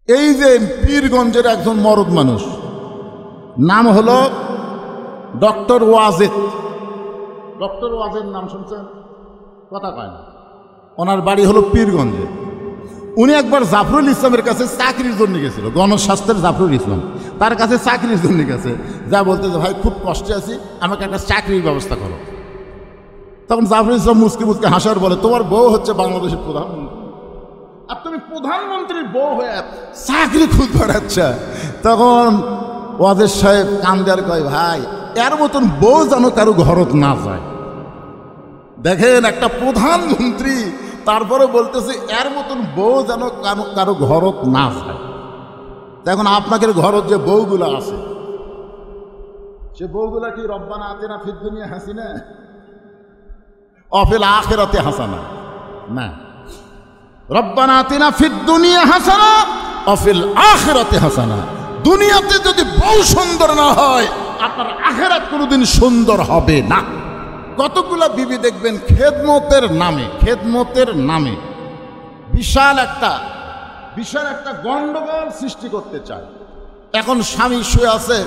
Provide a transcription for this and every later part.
এই যে পীরগঞ্জের একজন মরদ মানুষ, নাম হলো ডক্টর ওয়াজেদ। ডক্টর ওয়াজেদ নাম শুনছেন? কথা কয় না। ওনার বাড়ি হলো পীরগঞ্জে। উনি একবার জাফরুল ইসলামের কাছে চাকরির জন্য গেছিল, গণস্বাস্থ্যের জাফরুল ইসলাম তার কাছে চাকরির জন্য গেছে। যা বলতে যে ভাই খুব কষ্টে আছি, আমাকে একটা চাকরির ব্যবস্থা করো। তখন জাফরুল ইসলাম মুসকি মুসকি হাসার বলে, তোমার বউ হচ্ছে বাংলাদেশের প্রধানমন্ত্রী, আর তুমি প্রধানমন্ত্রীর বউ হয়ে চাকরি খুঁজ বেড়াচ্ছা। তখন ওয়াজেদ সাহেব কান্দে আর কয়, ভাই এর মতন বউ যেন কারো ঘরত না যায়। দেখেন একটা প্রধানমন্ত্রী, তারপরে বলতেছে এর মতন বউ যেন কারো ঘরত না যায়। এখন আপনাদের ঘরত যে বউগুলো আছে, সে বউগুলা কি রব্বানা আতিনা ফিদ দুনিয়া হাসিনা অফিল আখিরাতে হাসানা? না, রব্বানা আতিনা ফিদ দুনিয়া হাসানা অফিল আখিরাতে হাসানা। দুনিয়াতে যদি বউ সুন্দর না হয়, আপনার আখিরাত কোনোদিন সুন্দর হবে না। কতগুলা বিবি দেখবেন খেদমতের নামে বিশাল একটা গন্ডগোল সৃষ্টি করতে চায়। এখন স্বামী শুয়ে আছে,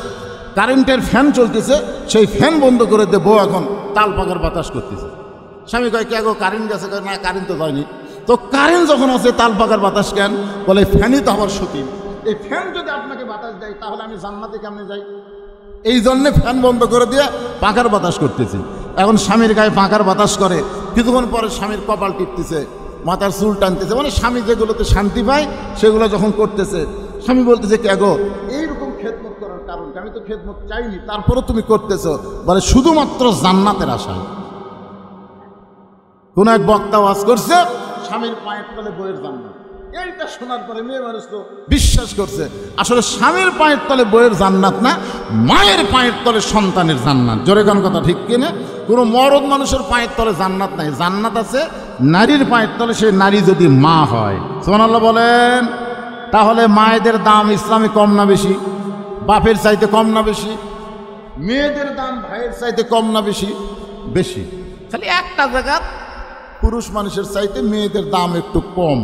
কারেন্টের ফ্যান চলতেছে, সেই ফ্যান বন্ধ করে দিয়ে বউ এখন তাল পাকার বাতাস করতেছে। স্বামী কয়, কে গো কারেন্ট গেছে? না, কারেন্ট তো যায়নি। তো কারেন্ট যখন আছে তাল পাকার বাতাস কেন? বলে ফ্যানই তো আমার সতীন। এই ফ্যান যদি আপনাকে বাতাস দেয়, তাহলে আমি জান্নাতে কেমনে যাই? এই জন্যে ফ্যান বন্ধ করে দিয়ে পাখার বাতাস করতেছি। এখন স্বামীর গায়ে পাখার বাতাস করে, কিছুক্ষণ পরে স্বামীর কপাল টিপতেছে, মাথার চুল টানতেছে, মানে স্বামী যেগুলোতে শান্তি পায় সেগুলো যখন করতেছে। স্বামী বলতেছে, কে গো এইরকম খেদমত করার কারণ? আমি তো খেদমত চাইনি, তারপরও তুমি করতেছো। বলে শুধুমাত্র জান্নাতের আশায়। কোন এক বক্তা ওয়াজ করছে, স্বামীর পায়ের তলে বইয়ের জান্নাত। এইটা শোনার পরে মেয়ে মানুষ তো বিশ্বাস করছে আসলে স্বামীর পায়ের তলে বইয়ের জান্নাত না, মায়ের পায়ের তলে সন্তানের জান্নাত। জোরে গান কথা ঠিক কিনা? কোনো মরদ মানুষের পায়ের তলে জান্নাত নাই, জান্নাত আছে নারীর পায়ের তলে, সে নারী যদি মা হয়। সুবহানাল্লাহ বলেন। তাহলে মায়েদের দাম ইসলামে কম না বেশি? বাপের চাইতে কম না বেশি? মেয়েদের দাম ভাইয়ের চাইতে কম না বেশি? বেশি। খালি একটা জায়গা পুরুষ মানুষের চাইতে মেয়েদের দাম একটু কম।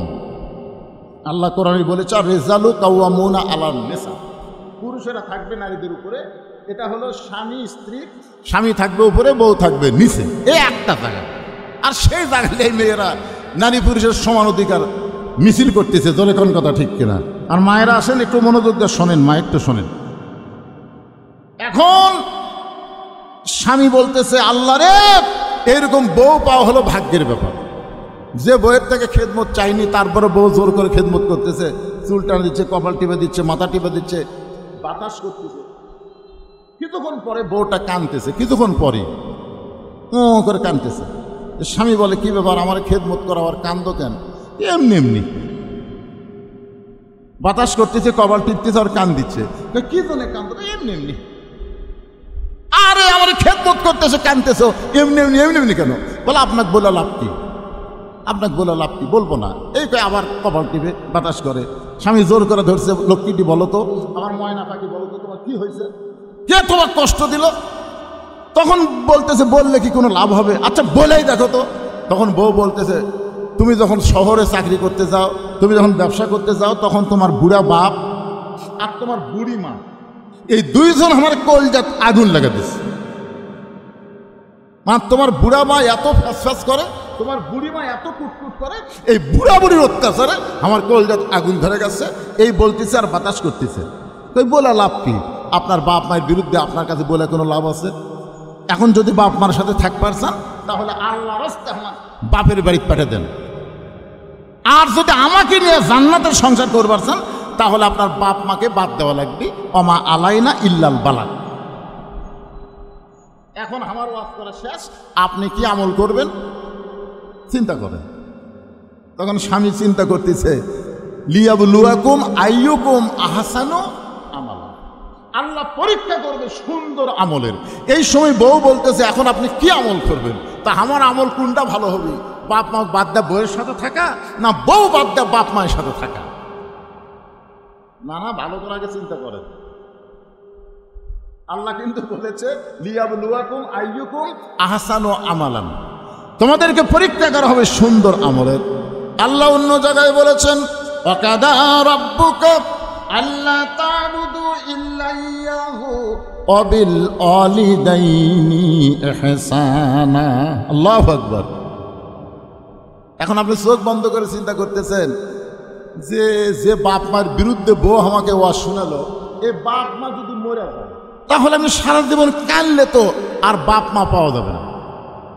আল্লাহ কোরআনে বলেছে, রিজালু কাওয়ামুনা আলান নিসা, পুরুষেরা থাকবে নারীদের উপরে। এটা হলো স্বামী স্ত্রী, স্বামী থাকবে উপরে, বউ থাকবে নিচে, এই একটা জায়গা। আর সেই জায়গায় মেয়েরা নারী পুরুষের সমান অধিকার মিছিল করতেছে। জোরে কোন কথা ঠিক কিনা? আর মায়েরা আসেন, একটু মনোযোগ দিয়ে শোনেন, মা একটু শোনেন। এখন স্বামী বলতেছে, আল্লাহ রে, এরকম বউ পাওয়া হলো ভাগ্যের ব্যাপার। যে বউয়ের থেকে খেদমত চাইনি, তারপরে বউ জোর করে খেদমত করতেছে, চুল টান দিচ্ছে, কপাল টিপে দিচ্ছে, মাথা টিপে দিচ্ছে, বাতাস করতেছে। কিছুক্ষণ পরে বউটা কাঁদতেছে, কিছুক্ষণ পরে করে কাঁদতেছে। স্বামী বলে, কি ব্যাপার, আমার খেদমত করা আর কান্দো কেন? এমনি এমনি বাতাস করতেছে, কপাল টিপতেছে আর কান দিচ্ছে। কি জন্য কান্দো? এমনি এমনি। আরে আমার খেদমত করতেছে, কাঁদতেছো, এমনি এমনি এমনি এমনি কেন? বলে, আপনাকে বলে লাভ কি? আপনাকে বলে লাভ কি? বলবো না। এই আবার কপাল টিপে বাতাস করে। স্বামী জোর করে ধরছে, লক্ষ্মীটি বলো তো, আমার ময়না পাখি বলো তো, তোমার কি হয়েছে? কে তোমার কষ্ট দিল? তখন বলতেছে, বললে কি কোনো লাভ হবে? আচ্ছা বলেই দেখো তো। তখন বউ বলতেছে, তুমি যখন শহরে চাকরি করতে যাও, তুমি যখন ব্যবসা করতে যাও, তখন তোমার বুড়া বাপ আর তোমার বুড়ি মা, এই দুইজন আমার কলজাত আগুন লাগা দিচ্ছে। মানে তোমার বুড়া মা এত ফ্যাস করে, তোমার বুড়ি মা এত কুটকুট করে, এই বুড়া বুড়ির অত্যাচারে আমার কলজাত আগুন ধরে গেছে। এই বলতেছে আর বাতাস করতেছে। তুই বলে লাভ কি? আপনার বাপ মায়ের বিরুদ্ধে আপনার কাছে বলে কোনো লাভ আছে? এখন যদি বাপ মার সাথে থাকবার চান, তাহলে আল্লাহর রাস্তায় আমার বাপের বাড়ি পাঠিয়ে দেন। আর যদি আমাকে নিয়ে জান্নাতের সংসার করবার চান, তাহলে আপনার বাপ মাকে বাদ দেওয়া লাগবে। অমা আলাইনা ইল্লাল বালাগ। এখন আমার ওয়াজ করা শেষ, আপনি কি আমল করবেন চিন্তা করেন। তখন স্বামী চিন্তা করতেছে, লিয়াবলুয়াকুম আইয়ুকুম আহসানু আমালা, আল্লাহ পরীক্ষা করবে সুন্দর আমলের। এই সময় বউ বলতেছে, এখন আপনি কি আমল করবেন? তা আমার আমল কোনটা ভালো হবে? বাপ মা বাদ দেয়া বউয়ের সাথে থাকা, না বউ বাদ দেয়া বাপ মায়ের সাথে থাকা? না না, ভালো করে আগে চিন্তা করেন। আল্লাহ কিন্তু বলেছে, লিয়াবলুয়াকুম আইয়ুকুম আহসানু আমালান, তোমাদেরকে পরীক্ষা করা হবে সুন্দর আমলের। আল্লাহ অন্য জায়গায় বলেছেন, ওয়াকাদা রাব্বুকা আল্লা তা'বুদু ইল্লা ইয়াহু ওয়া বিল ওয়ালিদাইনি ইহসানা। আল্লাহু আকবার। এখন আপনি চোখ বন্ধ করে চিন্তা করতেছেন যে যে বাপ মার বিরুদ্ধে বউ আমাকে ওয়াজ শোনালো, এই বাপ মা যদি মরে যায় তাহলে আমি সারা জীবন কানলে তো আর বাপ মা পাওয়া যাবে না।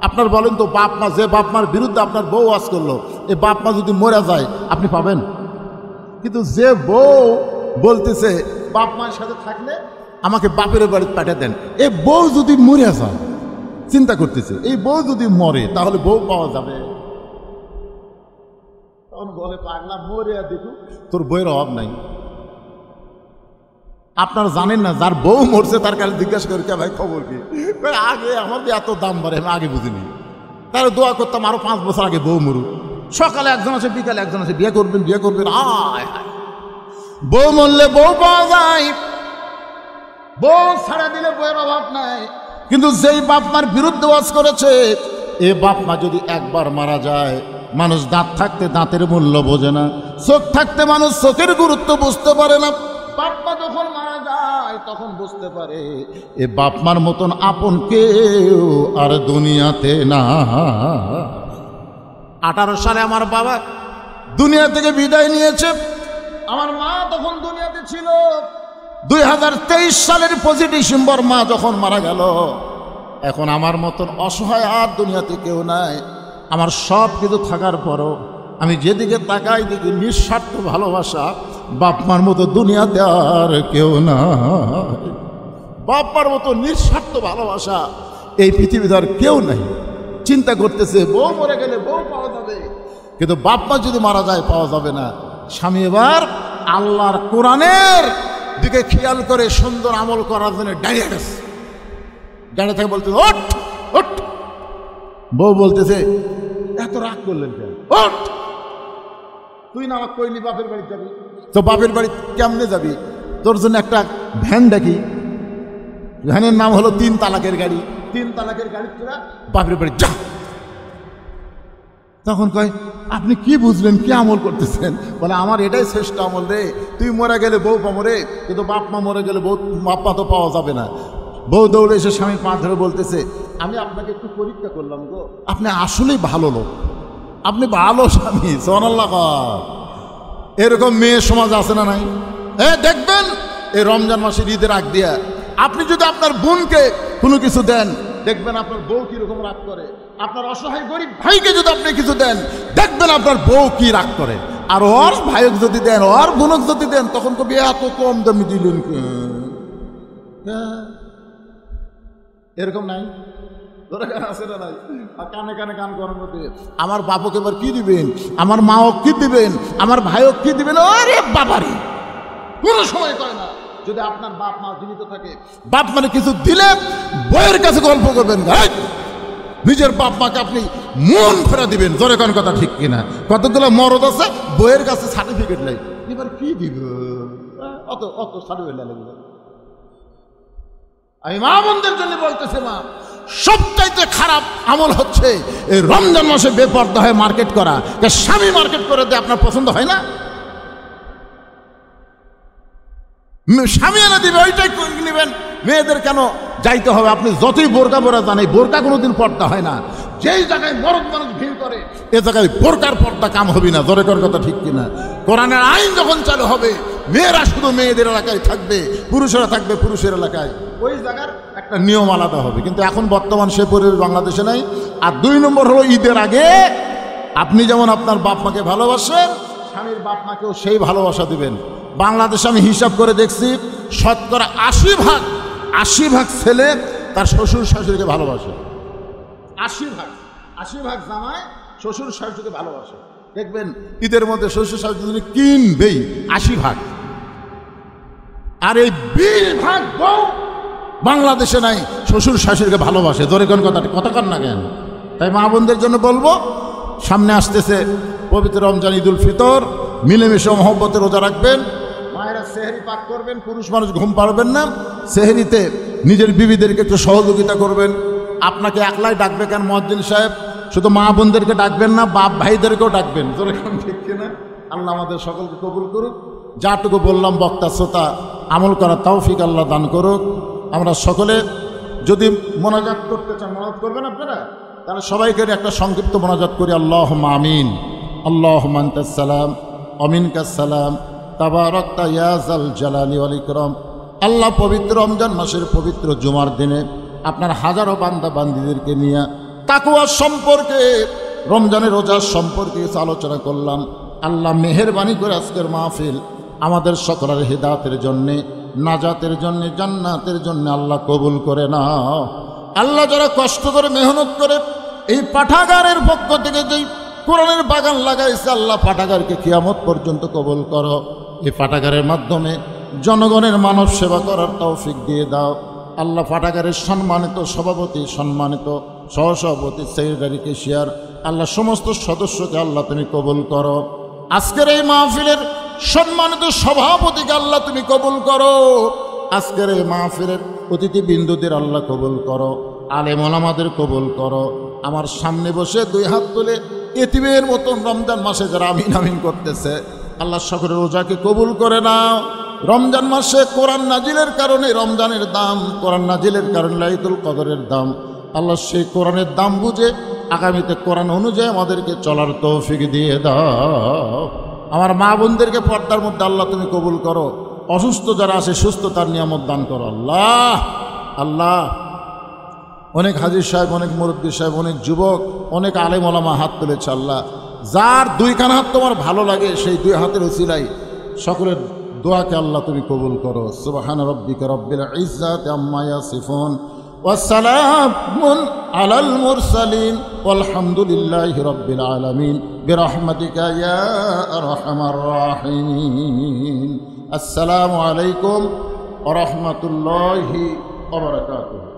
আপনার বলেন তো, বাপ মা, যে বাপ মার বিরুদ্ধে আপনার বউ ওয়াজ করলো, এই বাপ মা যদি মরে যায় আপনি পাবেন? কিন্তু যে বউ বলতেছে বাপ মার সাথে থাকলে আমাকে বাপের বাড়ি পাঠিয়ে দেন, এই বউ যদি মরে যায়, চিন্তা করতেছে এই বউ যদি মরে তাহলে বউ পাওয়া যাবে? তখন বলে পাগলা মরে দেখুক, তোর বইয়ের অভাব নাই। আপনারা জানেন না, যার বউ মরছে তার কাছে জিজ্ঞাসা করি, কে ভাই খবর কি? আগে আমাদের এত দাম বাড়ে, আমি আগে বুঝিনি। তাহলে দোয়া করতাম আরো 5 বছর আগে বউ মরুক। সকালে একজন আছে, বিকালে একজন আছে, বিয়ে করবেন বিয়ে করবেন। আয় বউ মরলে বউ পাওয়া যায়, বউ ছাড়া দিলে বউয়ের অভাব নাই। কিন্তু যেই বাপ মার বিরুদ্ধে ওয়াজ করেছে, এ বাপ মা যদি একবার মারা যায়, মানুষ দাঁত থাকতে দাঁতের মূল্য বোঝে না, চোখ থাকতে মানুষ চোখের গুরুত্ব বুঝতে পারে না। বাপ মা যখন মারা যায় তখন বুঝতে পারে এ বাপ মার মতন আপন কেউ আর দুনিয়াতে না। 18 সালে আমার বাবা দুনিয়া থেকে বিদায় নিয়েছে। আমার মা তখন দুনিয়াতে ছিল। 2023 সালের 25 ডিসেম্বর মা যখন মারা গেল, এখন আমার মতন অসহায় আর দুনিয়াতে কেউ নাই। আমার সব কিছু থাকার পরও আমি যেদিকে তাকাই দেখি নিঃস্বার্থ ভালোবাসা। বাপমার মতো দুনিয়াতে আর কেউ না। বাপমার মতো নিঃস্বার্থ ভালোবাসা এই পৃথিবীতে আর কেউ নাই। চিন্তা করতেছে বউ মরে গেলে বউ পাওয়া যাবে, কিন্তু বাপমা যদি মারা যায় পাওয়া যাবে না। স্বামী এবার আল্লাহর কোরআনের দিকে খেয়াল করে সুন্দর আমল করার জন্য দাঁড়িয়ে গেছে। দাঁড়িয়ে থেকে বলতে ওঠ ওঠ। বউ বলতেছে এত রাগ করলেন কেন? ওঠ, তুই না আমাকে কইলি বাপের বাড়ি যাবি, তো বাপের বাড়ি কেমনে যাবি? তোর জন্য একটা ভ্যান ডাকি, ভ্যানের নাম হলো 3 তালাকের গাড়ি। 3 তালাকের গাড়ি তোরা বাপের বাড়ি যা। তখন কয় আপনি কি বুঝলেন, কি আমল করতেছেন? বলে আমার এটাই শ্রেষ্ঠ আমল রে। তুই মরে গেলে বউ পা মরে, কিন্তু বাপ মা মরে গেলে বউ বাপ মা তো পাওয়া যাবে না। বউ দৌড়ে এসে স্বামীর পা ধরে বলতেছে আমি আপনাকে একটু পরীক্ষা করলাম গো, আপনি আসলেই ভালো লোক, আপনি ভালো স্বামী। সুবহানাল্লাহ। এরকম মেয়ে সমাজ আছে না নাই? দেখবেন এই রমজান মাসের ঈদের আগ দিয়া আপনি যদি আপনার বোনকে কোনো কিছু দেন, দেখবেন আপনার বউ কিরকম রাগ করে। আপনার অসহায় গরিব ভাইকে যদি আপনি কিছু দেন, দেখবেন আপনার বউ কি রাগ করে। আর ওর ভাইক যদি দেন, ওর বোনক যদি দেন, তখন কবি এত কম দামি দিলেন। এরকম নাই? আছে না নাই? আর কানে কানে গান করার মধ্যে আমার বাপকে এবার কি দিবেন, আমার মাও কি দিবেন, আমার ভাইও কি দিবেন? আরে বাবারে, কোনো সময় কয় না। যদি আপনার বাপ মা জীবিত থাকে, বাপ মানে কিছু দিলে বইয়ের কাছে গল্প করবেন। নিজের বাপ মাকে আপনি মন ফেরা দিবেন। জোরে কোন কথা ঠিক কিনা? কতগুলো মরদ আছে বইয়ের কাছে সার্টিফিকেট নাই, এবার কি দিব? অত অত সার্টিফিকেট লাগবে। আমি মা বোনদের জন্য বলতেছি, মা সবচাইতে খারাপ আমল হচ্ছে এই রমজান মাসে বেপর্দা হয়ে মার্কেট করা। স্বামী মার্কেট করে দিয়ে আপনার পছন্দ হয় না, স্বামী এনে দিবে ওইটাই নেবেন। মেয়েদের কেন যাইতে হবে? আপনি যতই বোরকা পরা জান, এই বোরকা কোনোদিন পর্দা হয় না। যেই জায়গায় মরদ মানুষ ভিড় করে, এ জায়গায় বোরকার পর্দা কাম হবে না। জোরে কর কথা ঠিক কিনা? কোরআনের আইন যখন চালু হবে, মেয়েরা শুধু মেয়েদের এলাকায় থাকবে, পুরুষেরা থাকবে পুরুষের এলাকায়। ওই জায়গার একটা নিয়ম আলাদা হবে। কিন্তু এখন বর্তমান সে পরিবেশ বাংলাদেশে নাই। আর 2 নম্বর হলো ঈদের আগে আপনি যেমন আপনার বাপ মাকে ভালোবাসেন, স্বামীর বাপ মাকেও সেই ভালোবাসা দিবেন। বাংলাদেশে আমি হিসাব করে দেখছি, শতকরা 80 ভাগ ছেলে তার শ্বশুর শাশুড়িকে ভালোবাসে। 80 ভাগ জামাই শ্বশুর শাশুড়িকে ভালোবাসে। দেখবেন ঈদের মধ্যে শ্বশুর শাশুড়ি কিনবেই 80 ভাগ। আর এই 20 ভাগ বউ বাংলাদেশে নাই, শ্বশুর শাশুড়িকে ভালোবাসে। জোরে কোন কথা কন না কেন? তাই মা বোনদের জন্য বলবো, সামনে আসতেছে পবিত্র রমজান ঈদুল ফিতর, মিলেমিশে মহব্বতে রোজা রাখবেন। মায়েরা সেহরি পাক করবেন, পুরুষ মানুষ ঘুম পাড়বেন না। সেহরিতে নিজের বিবিদেরকে একটু সহযোগিতা করবেন। আপনাকে একলাই ডাকবে কেন মুয়াজ্জিন সাহেব? শুধু মা বোনদেরকে ডাকবেন না, বাপ ভাইদেরকেও ডাকবেন। জোরে কোন ঠিক কিনা? আল্লাহ আমাদের সকলকে কবুল করুক। যাটুকু বললাম বক্তা শ্রোতা আমল করার তৌফিক আল্লাহ দান করুক। আমরা সকলে যদি মোনাজাত করতে চান, মোনাজাত করবেন আপনারা, তাহলে সবাইকে একটা সংক্ষিপ্ত মোনাজাত করি। আল্লাহুম্মা আমিন। আল্লাহুম্মা আনতাস সালাম ওয়া মিনকাস সালাম তাবারাকতা ইয়া যাল জালালি ওয়াল ইকরাম। আল্লাহ পবিত্র রমজান মাসের পবিত্র জুমার দিনে আপনার হাজারো বান্দা বান্দীদেরকে নিয়ে তাকওয়া সম্পর্কে, রমজানের রোজার সম্পর্কে আলোচনা করলাম। আল্লাহ মেহেরবানি করে আজকের মাহফিল আমাদের সকলের হিদায়াতের জন্যে, নাজাতের জন্যে, জান্নাতের জন্যে আল্লাহ কবুল করে নাও। আল্লাহ যারা কষ্ট করে মেহনত করে এই পাঠাগারের পক্ষ থেকে যেই কোরআনের বাগান লাগাইছে, আল্লাহ পাঠাগারকে কিয়ামত পর্যন্ত কবুল করো। এই পাঠাগারের মাধ্যমে জনগণের মানব সেবা করার তৌফিক দিয়ে দাও। আল্লাহ পাঠাগারের সম্মানিত সভাপতি, সম্মানিত সহসভাপতি, সেক্রেটারি, কেশিয়ার, আল্লাহ সমস্ত সদস্যকে আল্লাহ তুমি কবুল করো। আজকের এই মাহফিলের সম্মানিত সভাপতিকে আল্লাহ তুমি কবুল করো। আজকের এই মাহফিলের অতিথি বিন্দুদের আল্লাহ কবুল করো। আলেম ওলামাদের কবুল করো। আমার সামনে বসে দুই হাত তুলে এতিমের মতন রমজান মাসে যারা আমিন আমিন করতেছে, আল্লাহ সকলের রোজাকে কবুল করে নাও। রমজান মাসে কোরআন নাজিলের কারণে রমজানের দাম, কোরআন নাজিলের কারণে লাইলাতুল কদরের দাম, আল্লাহ সেই কোরআনের দাম বুঝে আগামীতে কোরআন অনুযায়ী আমাদেরকে চলার তৌফিক দিয়ে দাও। আমার মা বোনদেরকে পর্দার মধ্যে আল্লাহ তুমি কবুল করো। অসুস্থ যারা আছে সুস্থতার নিয়ামত দান করো। আল্লাহ আল্লাহ অনেক হাজির সাহেব, অনেক মুরব্বী সাহেব, অনেক যুবক, অনেক আলেম ওলামা হাত তুলেছে। আল্লাহ যার দুইখানা হাত তোমার ভালো লাগে সেই দুই হাতের উসিলাই সকলের দোয়াকে আল্লাহ তুমি কবুল করো। সুবহান রাব্বিকা রব্বিল ইজ্জাতি আম্মা ইয়াসিফুন ওয়া সালামুন আলাল মুরসালিন ওয়ালহামদুলিল্লাহি রাব্বিল আলামিন বিরহমাতিকা ইয়া আরহামার রাহিমিন। আসসালামু আলাইকুম ওয়া রাহমাতুল্লাহি ওয়া বারাকাতুহু।